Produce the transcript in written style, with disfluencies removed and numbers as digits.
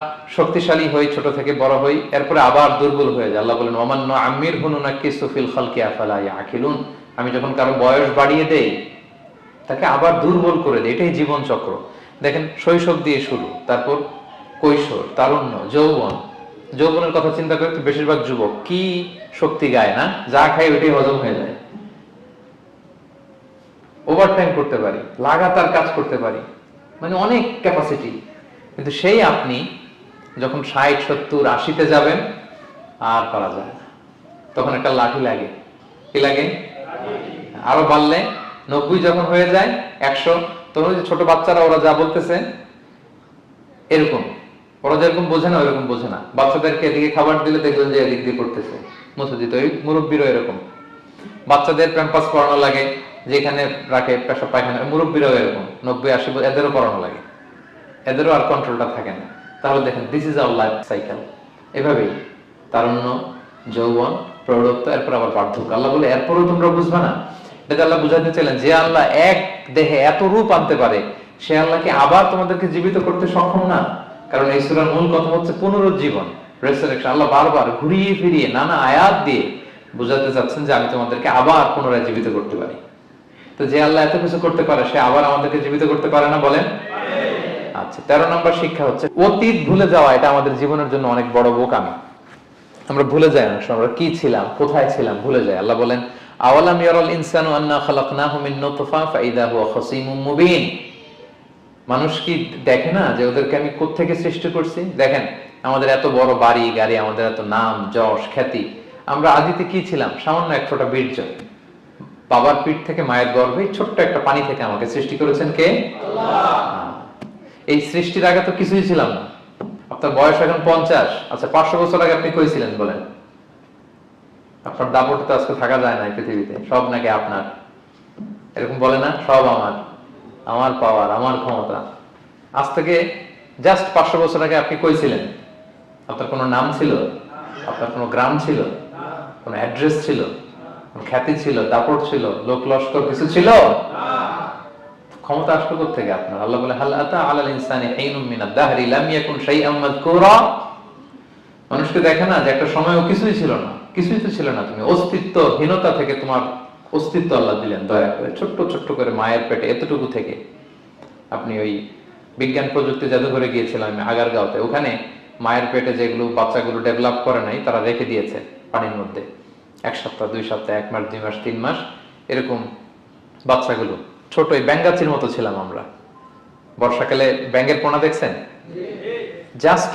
শক্তিশালী হই, ছোট থেকে বড় হই, এরপরে আবার দুর্বল হয়ে যায়। আল্লাহ বলেন ওমান নুআম্মিরহু নুনাক্কিসু ফিল খালকি আফালা ইয়াকিলুন। আমি যখন কারো বয়স বাড়িয়ে দেই তাকে আবার দুর্বল করে দেই। এটাই জীবন চক্র। দেখেন, শৈশব দিয়ে শুরু, তারপর কৈশোর, তারুণ্য, যৌবন। যৌবনের কথা চিন্তা করে তো বেশিরভাগ যুবক কি শক্তি গায় না, যা খায় ওইটাই হজম হয়ে যায়। ওভারটাইম করতে পারি, লাগাতার কাজ করতে পারি, মানে অনেক ক্যাপাসিটি। কিন্তু সেই আপনি যখন 60, 70, 80-তে যাবেন আর পারা যায় না, তখন একটা লাঠি লাগে। কি লাগে? আরো বাড়লে 90 যখন হয়ে যায়, 100, তখন যে ছোট বাচ্চারা ওরা যা বলতেছে এরকম, ওরা যেরকম বোঝে না ওইরকম বোঝে না। বাচ্চাদেরকে এদিকে খাবার দিলে দেখবেন যে এদিক দিয়ে করতেছে, মুছে দিত। ওই মুরব্বীরও এরকম। বাচ্চাদের প্যাম্পাস পরানো লাগে, যেখানে রাখে পেশাব পায়খানা, মুরব্বীরাও এরকম। 90, 80 এদেরও পরানো লাগে, এদেরও আর কন্ট্রোলটা থাকে না। তাহলে দেখেন, this is our life cycle. এভাবেই তারুণ্য, যৌবন, প্রৌঢ়ত্ব, এরপর আবার বার্ধক্য। আল্লাহ বলে এরপরও তোমরা বুঝবে না। এটা আল্লাহ বুঝাতে চাইলেন যে আল্লাহ এক দেহে এত রূপ আনতে পারে, সে আল্লাহকে আবার তোমাদেরকে জীবিত করতে সক্ষম না? কারণ এই সূরার মূল কথা হচ্ছে পুনরুজ্জীবন, রেসারেকশন। আল্লাহ বারবার ঘুরিয়ে ফিরিয়ে নানা আয়াত দিয়ে বুঝাতে চাচ্ছেন যে আমি তোমাদেরকে আবার পুনরায় জীবিত করতে পারি। তো যে আল্লাহ এত কিছু করতে পারে, সে আবার আমাদেরকে জীবিত করতে পারে না? বলেন। আচ্ছা, 13 নম্বর শিক্ষা হচ্ছে অতীত ভুলে যাওয়া। এটা আমাদের জীবনের জন্য অনেক বড় বোকামি। আমরা ভুলে যাই, অনেক সময় আমরা কি ছিলাম, কোথায় ছিলাম ভুলে যাই। আল্লাহ বলেন আওয়ালাম ইয়ারাল ইনসানু আন্না খালাকনাহু মিন নুতফা ফাইদা হুয়া খাসীমুম মুবিন। মানুষ কি দেখে না যে ওদেরকে আমি কোত্থেকে সৃষ্টি করছি? দেখেন, আমাদের এত বড় বাড়ি গাড়ি, আমাদের এত নাম যশ খ্যাতি, আমরা আদিতে কি ছিলাম? সামান্য এক ফোঁটা বীর্য। বাবার পিঠ থেকে, মায়ের গর্ভে ছোট্ট একটা পানি থেকে আমাকে সৃষ্টি করেছেন কে? আল্লাহ। এই সৃষ্টির আগে তো কিছুই ছিলাম না। আপনার বয়স এখন 50। আচ্ছা, 500 বছর আগে আপনি কই ছিলেন বলেন? আপনার দাপট তো আজকে থাকা যায় না এই পৃথিবীতে। সব নাকি আপনার, এরকম বলে না? সব আমার, আমার পাওয়ার, আমার ক্ষমতা। আজ থেকে জাস্ট 500 বছর আগে আপনি কই ছিলেন? আপনার কোনো নাম ছিল? আপনার কোনো গ্রাম ছিল? কোনো অ্যাড্রেস ছিল? খ্যাতি ছিল? দাপট ছিল? লোক লস্কর কিছু ছিল? ক্ষমতা আসলো কোত্থেকে আপনার? আল্লাহ বলে হাল আতা আলাল ইনসানি হিনুম মিনাদ দাহরি লাম ইয়াকুন শাইআম মাযকুরা। মানুষকে দেখে না যে একটা সময়ও কিছুই ছিল না? কিছুই তো ছিল না। তুমি অস্তিত্বহীনতা থেকে তোমার অস্তিত্ব আল্লাহ দিলেন দয়া করে। ছোট্ট ছোট্ট করে মায়ের পেটে এতটুকু থেকে আপনি ওই বিজ্ঞান প্রযুক্তি জাদুঘরে গিয়েছিলাম আগারগাঁওতে। ওখানে মায়ের পেটে যেগুলো বাচ্চাগুলো ডেভেলপ করে নাই, তারা রেখে দিয়েছে পানির মধ্যে 1 সপ্তাহ, 2 সপ্তাহ, 1 মাস, 2 মাস, 3 মাস, এরকম বাচ্চাগুলো ছোট ব্যাঙ্গাচির মতো ছিলাম আমরা। বর্ষাকালে ব্যাঙের পোনা দেখছেন? জাস্ট